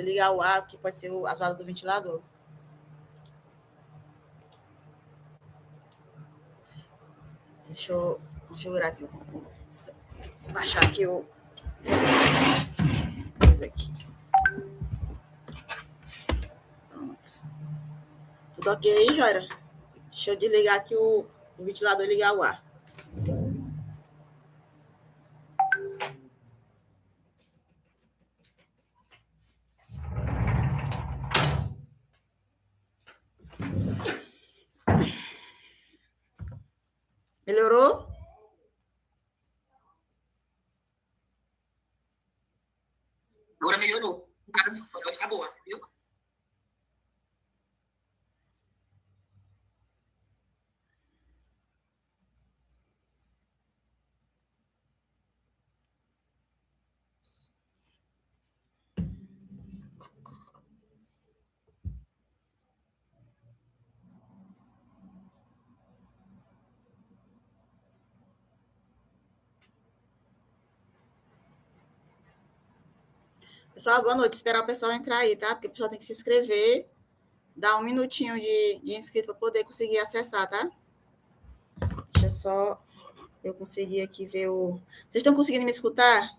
ligar o ar, que pode ser as valas do ventilador. Deixa eu virar aqui. Baixar aqui o. Aqui. Pronto. Tudo ok aí, Joira? Deixa eu desligar aqui o ventilador e ligar o ar. Melhorou? Agora melhorou. Vai ficar boa, viu? Pessoal, boa noite. Esperar o pessoal entrar aí, tá? Porque o pessoal tem que se inscrever. Dá 1 minutinho de inscrito para poder conseguir acessar, tá? Deixa só eu conseguir aqui ver o... Vocês estão conseguindo me escutar?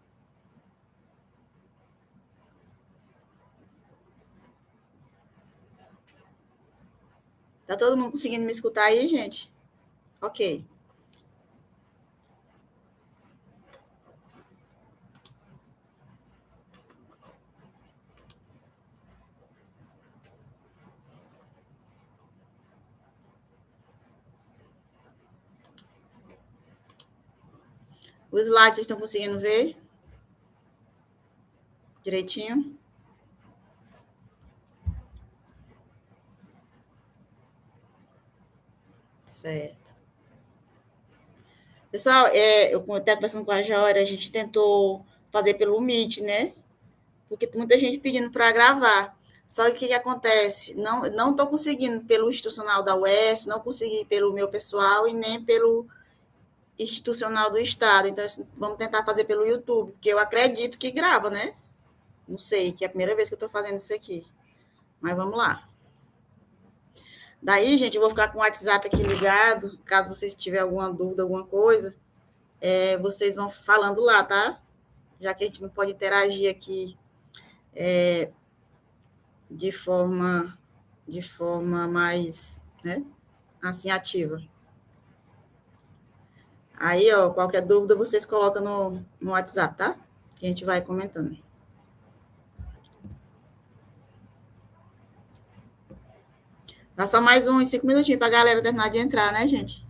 Tá todo mundo conseguindo me escutar aí, gente? Ok. Os slides vocês estão conseguindo ver direitinho? Certo. Pessoal, eu estava conversando com a Jória, a gente tentou fazer pelo Meet, né? Porque tem muita gente pedindo para gravar. Só que o que acontece? Não estou conseguindo pelo institucional da UES, não consegui pelo meu pessoal e nem pelo institucional do Estado. Então, vamos tentar fazer pelo YouTube, porque eu acredito que grava, né? Não sei, que é a primeira vez que eu estou fazendo isso aqui. Mas vamos lá. Daí, gente, eu vou ficar com o WhatsApp aqui ligado. Caso vocês tiverem alguma dúvida, alguma coisa, vocês vão falando lá, tá? Já que a gente não pode interagir aqui de forma mais, né, assim, ativa. Aí, ó, qualquer dúvida vocês colocam no WhatsApp, tá? Que a gente vai comentando. Dá só mais uns 5 minutinhos para a galera terminar de entrar, né, gente?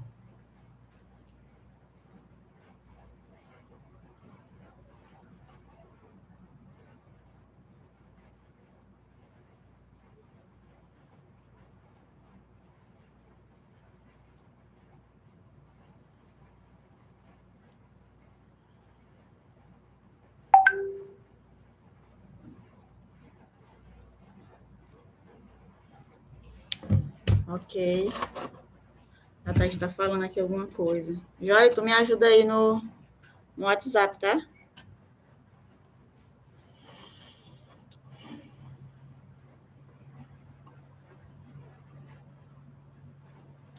Ok. A Thaís está falando aqui alguma coisa. Jória, tu me ajuda aí no WhatsApp, tá?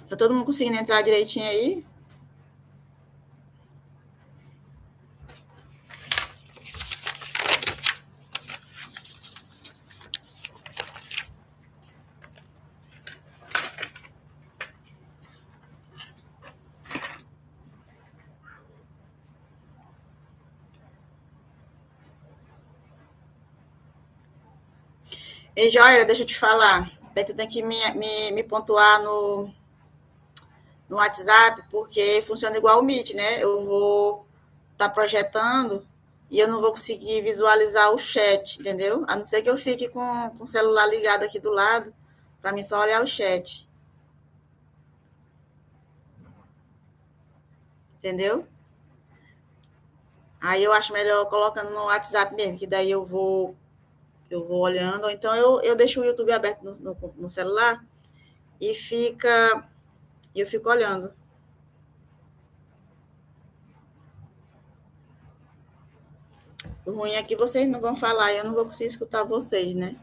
Tá todo mundo conseguindo entrar direitinho aí? Ei, Jóia, deixa eu te falar. Daí tu tem que me pontuar no WhatsApp, porque funciona igual o Meet, né? Eu vou estar projetando e eu não vou conseguir visualizar o chat, entendeu? A não ser que eu fique com o celular ligado aqui do lado, para mim só olhar o chat. Entendeu? Aí eu acho melhor colocando no WhatsApp mesmo, que daí eu vou olhando, ou então eu deixo o YouTube aberto no celular e eu fico olhando. O ruim é que vocês não vão falar e eu não vou conseguir escutar vocês, né?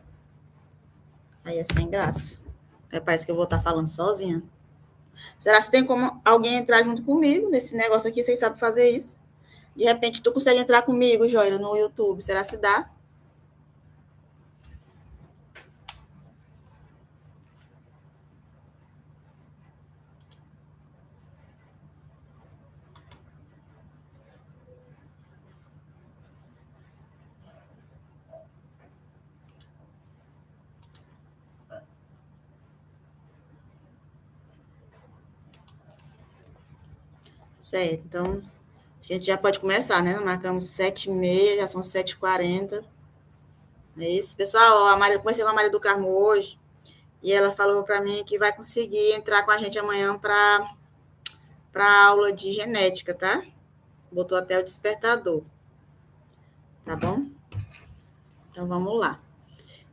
Aí é sem graça. Parece que eu vou estar falando sozinha. Será que tem como alguém entrar junto comigo nesse negócio aqui? Vocês sabem fazer isso? De repente, tu consegue entrar comigo, Joira, no YouTube. Será que dá? Certo, então a gente já pode começar, né? Marcamos 7h30, já são 7h40. É isso, pessoal. Eu comecei com a Maria do Carmo hoje e ela falou para mim que vai conseguir entrar com a gente amanhã para a aula de genética, tá? Botou até o despertador. Tá bom? Então vamos lá.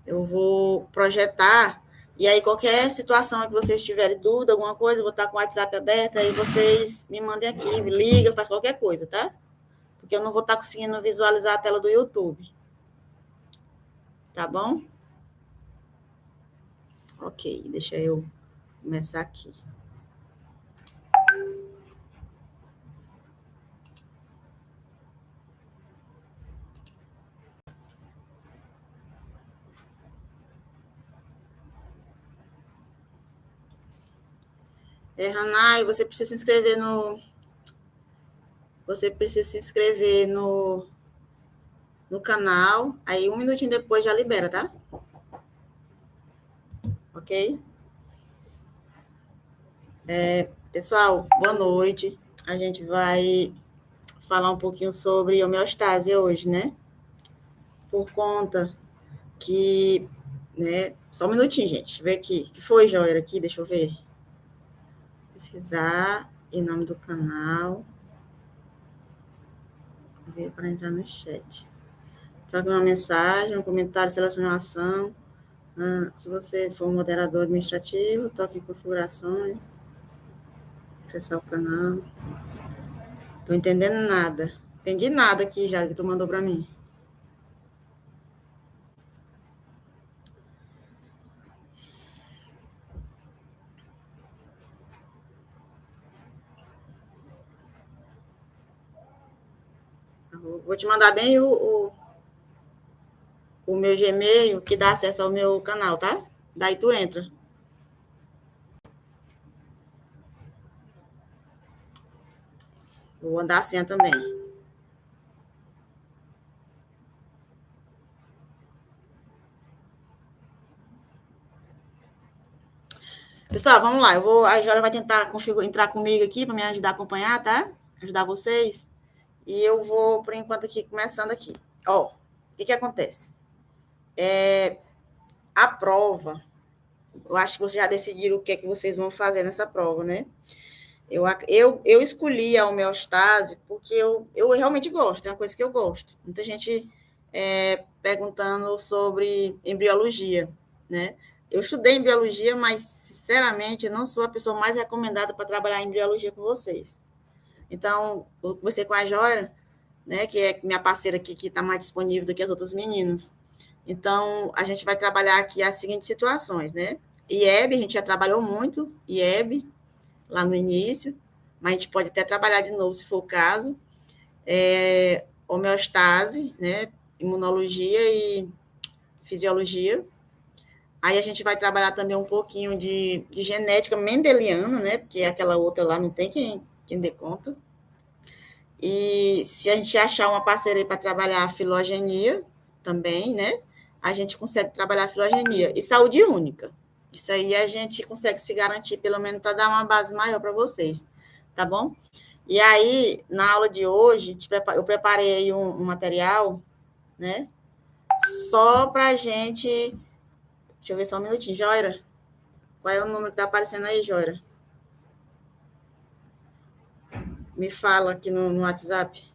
Eu vou projetar. E aí, qualquer situação que vocês tiverem dúvida, alguma coisa, eu vou estar com o WhatsApp aberto, aí vocês me mandem aqui, me ligam, faz qualquer coisa, tá? Porque eu não vou estar conseguindo visualizar a tela do YouTube. Tá bom? Ok, deixa eu começar aqui. Hanai, você precisa se inscrever no... Você precisa se inscrever no canal. Aí, 1 minutinho depois já libera, tá? Ok? Pessoal, boa noite. A gente vai falar um pouquinho sobre homeostase hoje, né? Por conta que, né? Só um minutinho, gente. Deixa eu ver aqui. O que foi, Joia, aqui? Deixa eu ver. Pesquisar em nome do canal. Ver para entrar no chat. Troque uma mensagem, um comentário, selecione uma ação. Se você for um moderador administrativo, toque em configurações. Acessar o canal. Tô entendendo nada. Entendi nada aqui já que tu mandou para mim. Vou te mandar bem o meu Gmail, que dá acesso ao meu canal, tá? Daí tu entra. Vou andar a senha também. Pessoal, vamos lá. A Jora vai tentar entrar comigo aqui para me ajudar a acompanhar, tá? Ajudar vocês. E eu vou, por enquanto, aqui, começando aqui. Ó, o que acontece? A prova, eu acho que vocês já decidiram o que é que vocês vão fazer nessa prova, né? Eu escolhi a homeostase porque eu realmente gosto, é uma coisa que eu gosto. Muita gente perguntando sobre embriologia, né? Eu estudei embriologia, mas, sinceramente, eu não sou a pessoa mais recomendada para trabalhar em embriologia com vocês. Então, você com a Jora, né, que é minha parceira aqui, que está mais disponível do que as outras meninas. Então, a gente vai trabalhar aqui as seguintes situações, né? IEB, a gente já trabalhou muito, IEB, lá no início, mas a gente pode até trabalhar de novo, se for o caso. Homeostase, né? Imunologia e fisiologia. Aí a gente vai trabalhar também um pouquinho de genética mendeliana, né? Porque aquela outra lá não tem quem dê conta. E se a gente achar uma parceira para trabalhar a filogenia também, né? A gente consegue trabalhar a filogenia. E saúde única. Isso aí a gente consegue se garantir, pelo menos, para dar uma base maior para vocês, tá bom? E aí, na aula de hoje, eu preparei um material, né? Só para a gente... Deixa eu ver só um minutinho. Joira, qual é o número que está aparecendo aí, Joira? Me fala aqui no WhatsApp.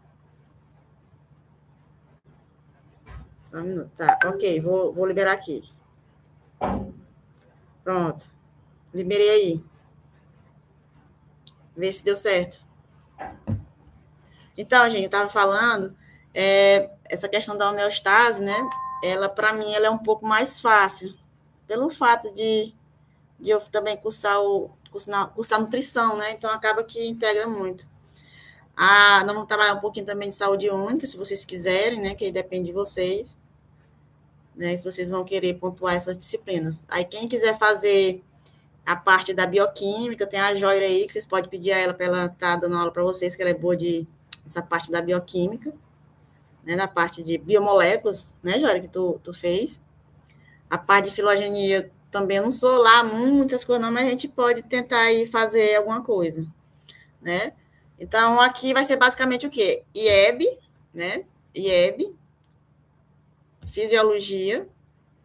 Só um minuto. Tá, ok. Vou liberar aqui. Pronto. Liberei aí. Vê se deu certo. Então, gente, eu estava falando essa questão da homeostase, né? Ela, para mim, ela é um pouco mais fácil, pelo fato de eu também cursar nutrição, né? Então, acaba que integra muito. Nós vamos trabalhar um pouquinho também de saúde única, se vocês quiserem, né? Que aí depende de vocês, né? Se vocês vão querer pontuar essas disciplinas. Aí, quem quiser fazer a parte da bioquímica, tem a Joira aí, que vocês podem pedir a ela para ela estar dando aula para vocês, que ela é boa essa parte da bioquímica, né? Na parte de biomoléculas, né, Joira, que tu fez. A parte de filogenia também eu não sou lá muitas coisas não, mas a gente pode tentar aí fazer alguma coisa, né? Então, aqui vai ser basicamente o quê? IEB, né? IEB, fisiologia,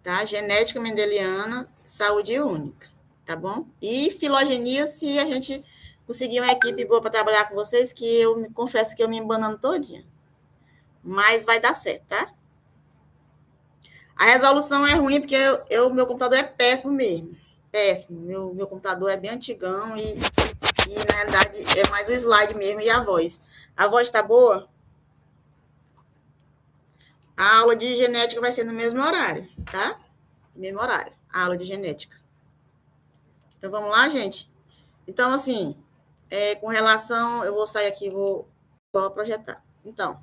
tá? Genética mendeliana, saúde única, tá bom? E filogenia, se a gente conseguir uma equipe boa para trabalhar com vocês, que eu me confesso que eu me embanando todinha. Mas vai dar certo, tá? A resolução é ruim porque meu computador é péssimo mesmo. Péssimo. Meu computador é bem antigão e, na realidade, é mais o slide mesmo e a voz. A voz tá boa? A aula de genética vai ser no mesmo horário, tá? Mesmo horário. A aula de genética. Então, vamos lá, gente? Então, assim, com relação... Eu vou sair aqui e vou projetar. Então,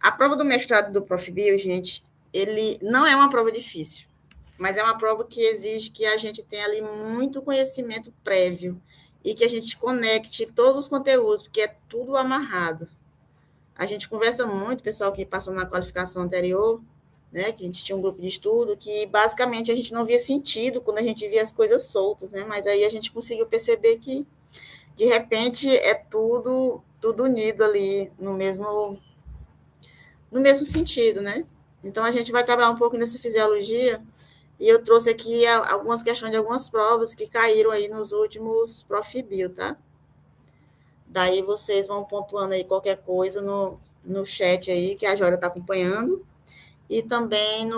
a prova do mestrado do Profibio, gente, ele não é uma prova difícil, mas é uma prova que exige que a gente tenha ali muito conhecimento prévio e que a gente conecte todos os conteúdos, porque é tudo amarrado. A gente conversa muito, pessoal que passou na qualificação anterior, né, que a gente tinha um grupo de estudo, que basicamente a gente não via sentido quando a gente via as coisas soltas, né, mas aí a gente conseguiu perceber que, de repente, é tudo unido ali no mesmo sentido, né? Então, a gente vai trabalhar um pouco nessa fisiologia, e eu trouxe aqui algumas questões de algumas provas que caíram aí nos últimos Profibio, tá? Daí vocês vão pontuando aí qualquer coisa no chat aí, que a Jória está acompanhando, e também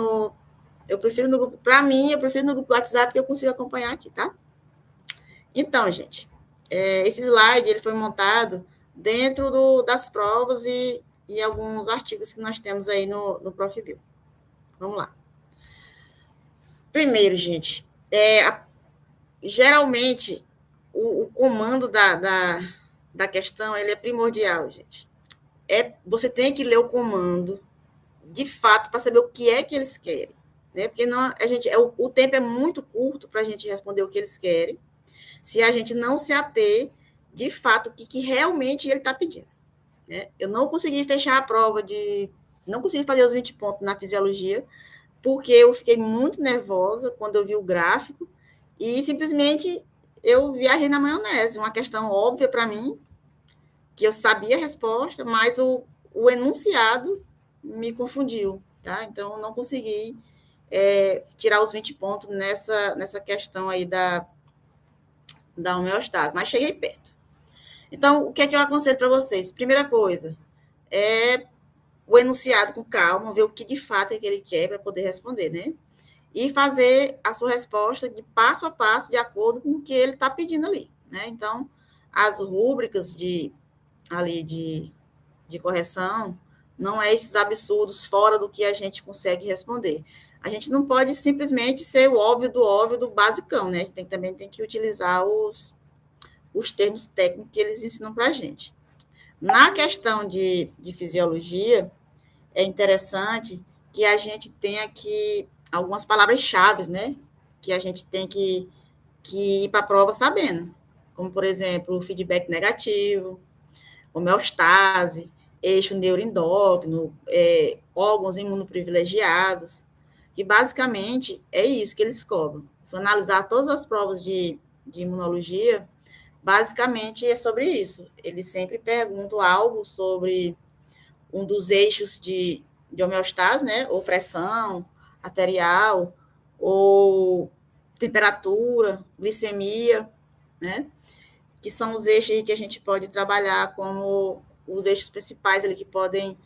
eu prefiro no grupo, para mim, eu prefiro no grupo do WhatsApp, que eu consigo acompanhar aqui, tá? Então, gente, esse slide, ele foi montado dentro das provas e alguns artigos que nós temos aí no Profibio. Vamos lá. Primeiro, gente, geralmente, o comando da questão, ele é primordial, gente. Você tem que ler o comando, de fato, para saber o que é que eles querem, né? Porque não, o tempo é muito curto para a gente responder o que eles querem, se a gente não se ater, de fato, o que realmente ele está pedindo. Né? Eu não consegui fechar a prova não consegui fazer os 20 pontos na fisiologia, porque eu fiquei muito nervosa quando eu vi o gráfico e simplesmente eu viajei na maionese. Uma questão óbvia para mim, que eu sabia a resposta, mas o enunciado me confundiu, tá? Então, eu não consegui tirar os 20 pontos nessa questão aí da homeostase, mas cheguei perto. Então, o que é que eu aconselho para vocês? Primeira coisa, o enunciado com calma, ver o que de fato é que ele quer para poder responder, né? E fazer a sua resposta de passo a passo, de acordo com o que ele está pedindo ali, né? Então, as rúbricas de correção não é esses absurdos fora do que a gente consegue responder. A gente não pode simplesmente ser o óbvio do basicão, né? A gente também tem que utilizar os termos técnicos que eles ensinam para a gente. Na questão de fisiologia, é interessante que a gente tenha aqui algumas palavras-chave, né? Que a gente tem que ir para a prova sabendo. Como, por exemplo, feedback negativo, homeostase, eixo neuroendócrino, órgãos imunoprivilegiados. E, basicamente, é isso que eles cobram. Se analisar todas as provas de imunologia, basicamente é sobre isso. Eles sempre perguntam algo sobre um dos eixos de homeostase, né? Ou pressão arterial, ou temperatura, glicemia, né? Que são os eixos aí que a gente pode trabalhar como os eixos principais ali que podem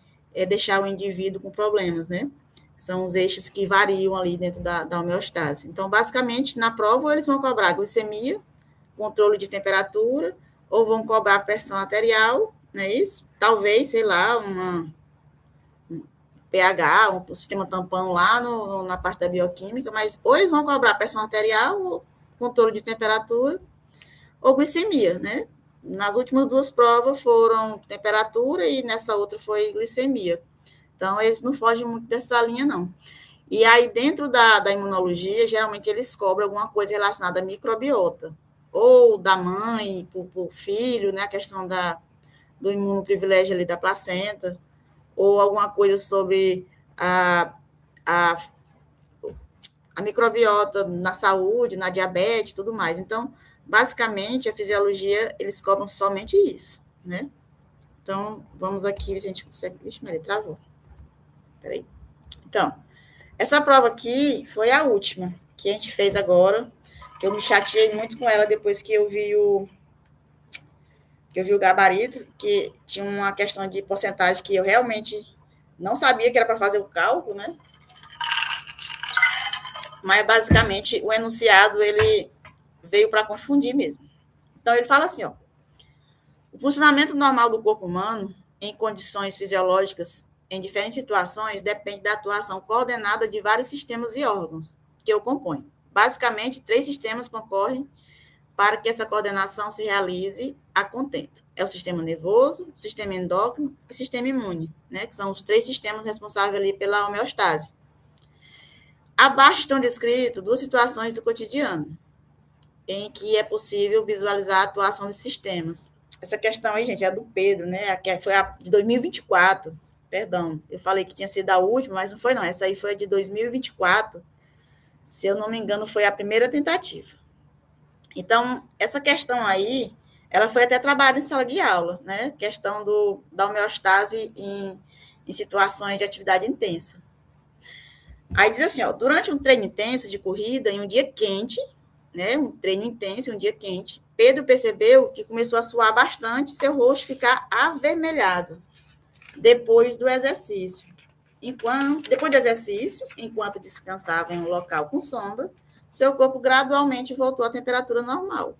deixar o indivíduo com problemas, né? São os eixos que variam ali dentro da homeostase. Então, basicamente, na prova, eles vão cobrar glicemia, controle de temperatura, ou vão cobrar pressão arterial, não é isso? Talvez, sei lá, pH, um sistema tampão lá na parte da bioquímica, mas ou eles vão cobrar pressão arterial, ou controle de temperatura, ou glicemia, né? Nas últimas duas provas foram temperatura e nessa outra foi glicemia. Então, eles não fogem muito dessa linha, não. E aí, dentro da imunologia, geralmente eles cobram alguma coisa relacionada à microbiota, ou da mãe para o filho, né? A questão do imunoprivilégio ali da placenta, ou alguma coisa sobre a, a microbiota na saúde, na diabetes, tudo mais. Então, basicamente, a fisiologia, eles cobram somente isso, né? Então, vamos aqui, ver se a gente consegue... Vixe, Maria, travou. Peraí. Então, essa prova aqui foi a última que a gente fez agora, que eu me chateei muito com ela depois que eu vi o gabarito, que tinha uma questão de porcentagem que eu realmente não sabia que era para fazer o cálculo, né? Mas, basicamente, o enunciado, ele veio para confundir mesmo. Então, ele fala assim, ó, o funcionamento normal do corpo humano, em condições fisiológicas, em diferentes situações, depende da atuação coordenada de vários sistemas e órgãos que o compõem. Basicamente, 3 sistemas concorrem para que essa coordenação se realize a contento. É o sistema nervoso, o sistema endócrino e o sistema imune, né, que são os 3 sistemas responsáveis ali pela homeostase. Abaixo estão descritas 2 situações do cotidiano, em que é possível visualizar a atuação desses sistemas. Essa questão aí, gente, é do Pedro, né? Foi a de 2024. Perdão, eu falei que tinha sido a última, mas não foi, não. Essa aí foi a de 2024. Se eu não me engano, foi a primeira tentativa. Então, essa questão aí, ela foi até trabalhada em sala de aula, né? Questão da homeostase em situações de atividade intensa. Aí diz assim, ó, durante um treino intenso de corrida, em um dia quente, né, um treino intenso, um dia quente, Pedro percebeu que começou a suar bastante, seu rosto ficar avermelhado depois do exercício. Depois do exercício, enquanto descansava em um local com sombra, seu corpo gradualmente voltou à temperatura normal,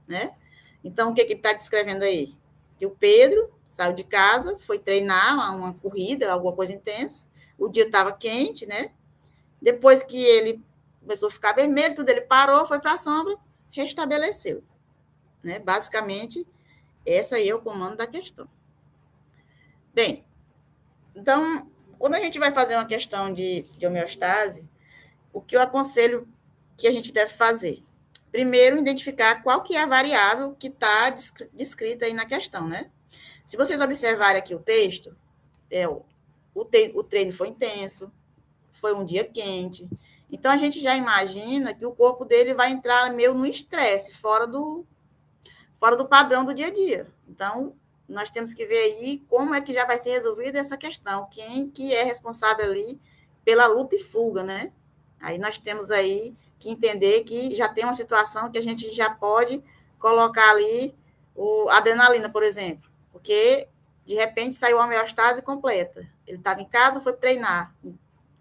né? Então, o que ele está descrevendo aí? Que o Pedro saiu de casa, foi treinar uma corrida, alguma coisa intensa, o dia estava quente, né? Depois que ele começou a ficar vermelho, tudo, ele parou, foi para a sombra, restabeleceu. Né? Basicamente, essa aí é o comando da questão. Bem, então, quando a gente vai fazer uma questão de homeostase, o que eu aconselho que a gente deve fazer? Primeiro, identificar qual que é a variável que está descrita aí na questão, né? Se vocês observarem aqui o texto, o treino foi intenso, foi um dia quente. Então, a gente já imagina que o corpo dele vai entrar meio no estresse, fora do padrão do dia a dia. Então, nós temos que ver aí como é que já vai ser resolvida essa questão, quem que é responsável ali pela luta e fuga, né? Aí nós temos aí que entender que já tem uma situação que a gente já pode colocar ali a adrenalina, por exemplo, porque de repente saiu a homeostase completa. Ele estava em casa, foi treinar,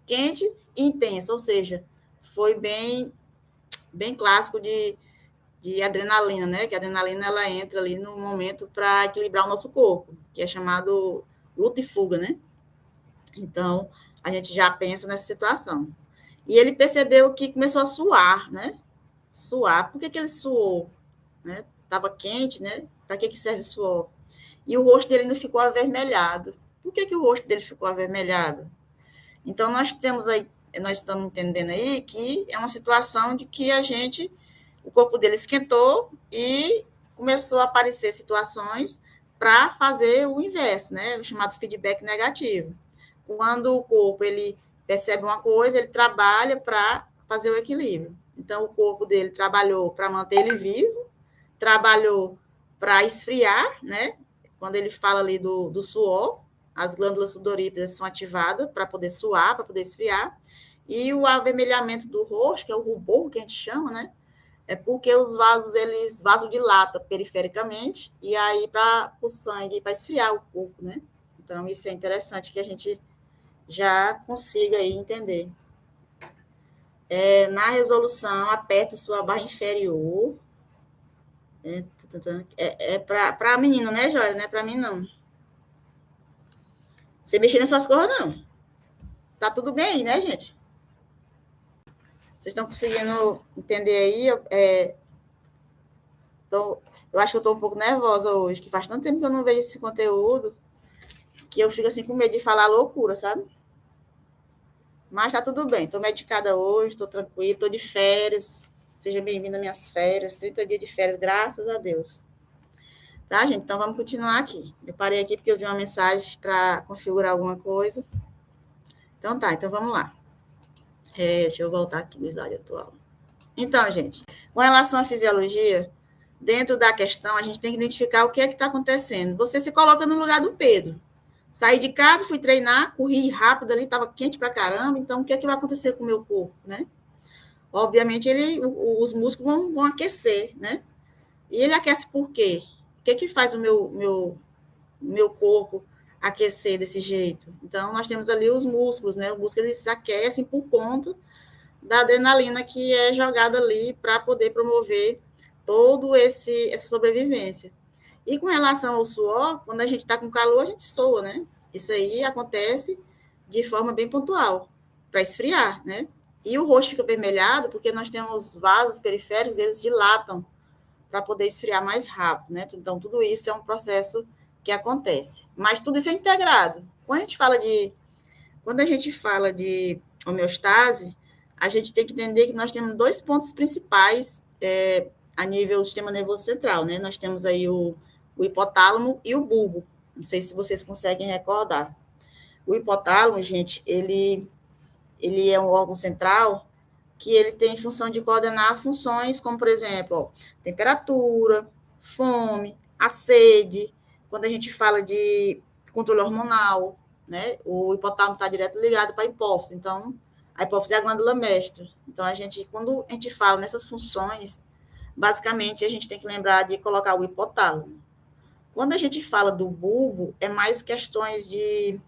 quente e intenso, ou seja, foi bem clássico de adrenalina, né? Que a adrenalina ela entra ali no momento para equilibrar o nosso corpo, que é chamado luta e fuga, né? Então, a gente já pensa nessa situação. E ele percebeu que começou a suar, né? Suar. Por que ele suou? Né? Tava quente, né? Para que serve o suor? E o rosto dele não ficou avermelhado. Por que o rosto dele ficou avermelhado? Então, nós estamos entendendo aí que é uma situação de que o corpo dele esquentou e começou a aparecer situações para fazer o inverso, né? O chamado feedback negativo. Quando o corpo ele percebe uma coisa, ele trabalha para fazer o equilíbrio. Então, o corpo dele trabalhou para manter ele vivo, trabalhou para esfriar, né? Quando ele fala ali do suor, as glândulas sudoríparas são ativadas para poder suar, para poder esfriar, e o avermelhamento do rosto, que é o rubor que a gente chama, né? É porque os vasos, eles vasodilatam perifericamente, e aí para o sangue, para esfriar o corpo, né? Então, isso é interessante que a gente já consiga aí entender. Na resolução, aperta sua barra inferior. Para a menina, né, Jória? Não é para mim, não. Você mexer nessas coisas, não. Tá tudo bem aí, né, gente? Vocês estão conseguindo entender aí? Eu acho que eu estou um pouco nervosa hoje, que faz tanto tempo que eu não vejo esse conteúdo, que eu fico assim com medo de falar loucura, sabe? Mas tá tudo bem, estou medicada hoje, estou tranquila, estou de férias. Seja bem-vindo às minhas férias, 30 dias de férias, graças a Deus. Tá, gente? Então vamos continuar aqui. Eu parei aqui porque eu vi uma mensagem para configurar alguma coisa. Então tá, então vamos lá. Deixa eu voltar aqui no slide atual. Então, gente, com relação à fisiologia, dentro da questão, a gente tem que identificar o que é que está acontecendo. Você se coloca no lugar do Pedro. Saí de casa, fui treinar, corri rápido ali, estava quente pra caramba, então o que é que vai acontecer com o meu corpo, né? Obviamente, os músculos vão aquecer, né? E ele aquece por quê? O que é que faz o meu corpo aquecer desse jeito? Então, nós temos ali os músculos, né? Os músculos eles se aquecem por conta da adrenalina que é jogada ali para poder promover todo essa sobrevivência. E com relação ao suor, quando a gente está com calor, a gente soa, né? Isso aí acontece de forma bem pontual, para esfriar, né? E o rosto fica avermelhado porque nós temos vasos periféricos, eles dilatam para poder esfriar mais rápido, né? Então, tudo isso é um processo que acontece. Mas tudo isso é integrado. Quando a gente fala de homeostase, a gente tem que entender que nós temos dois pontos principais a nível do sistema nervoso central, né? Nós temos aí o hipotálamo e o bulbo. Não sei se vocês conseguem recordar. O hipotálamo, gente, ele é um órgão central que ele tem função de coordenar funções como, por exemplo, temperatura, fome, a sede. Quando a gente fala de controle hormonal, né? O hipotálamo está direto ligado para a hipófise. Então, a hipófise é a glândula mestra. Então, quando a gente fala nessas funções, basicamente, a gente tem que lembrar de colocar o hipotálamo. Quando a gente fala do bulbo, é mais questões de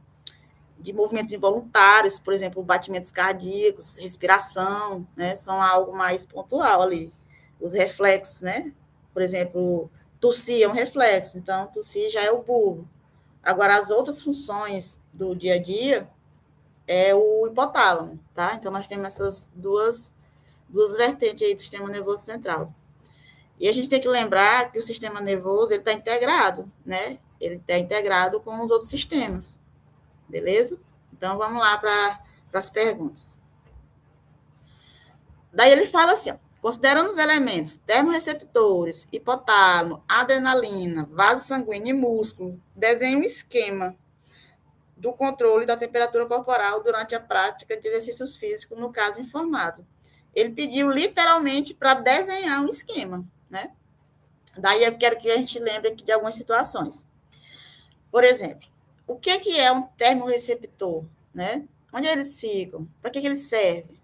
movimentos involuntários, por exemplo, batimentos cardíacos, respiração, né, são algo mais pontual ali. Os reflexos, né? Por exemplo, tossir é um reflexo, então tossir já é o bulbo. Agora, as outras funções do dia a dia é o hipotálamo, tá? Então, nós temos essas duas vertentes aí do sistema nervoso central. E a gente tem que lembrar que o sistema nervoso ele está integrado, né? Ele está integrado com os outros sistemas, beleza? Então, vamos lá para as perguntas. Daí ele fala assim, ó, considerando os elementos termorreceptores, hipotálamo, adrenalina, vaso sanguíneo e músculo, desenhe um esquema do controle da temperatura corporal durante a prática de exercícios físicos, no caso informado. Ele pediu literalmente para desenhar um esquema, né? Daí eu quero que a gente lembre aqui de algumas situações. Por exemplo, o que é um termorreceptor, né? Onde eles ficam? Para que eles servem?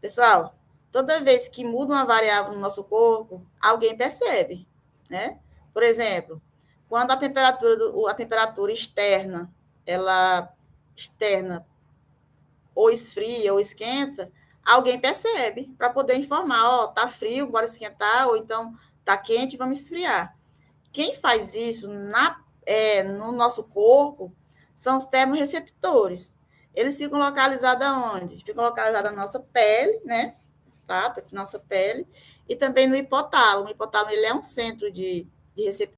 Pessoal, toda vez que muda uma variável no nosso corpo, alguém percebe, né? Por exemplo, quando a temperatura externa, externa ou esfria ou esquenta, alguém percebe para poder informar, ó, tá frio, bora esquentar, ou então tá quente, vamos esfriar. Quem faz isso no nosso corpo são os termorreceptores. Eles ficam localizados aonde? Ficam localizados na nossa pele, né? Tá aqui na nossa pele, e também no hipotálamo. O hipotálamo ele é um centro de receptores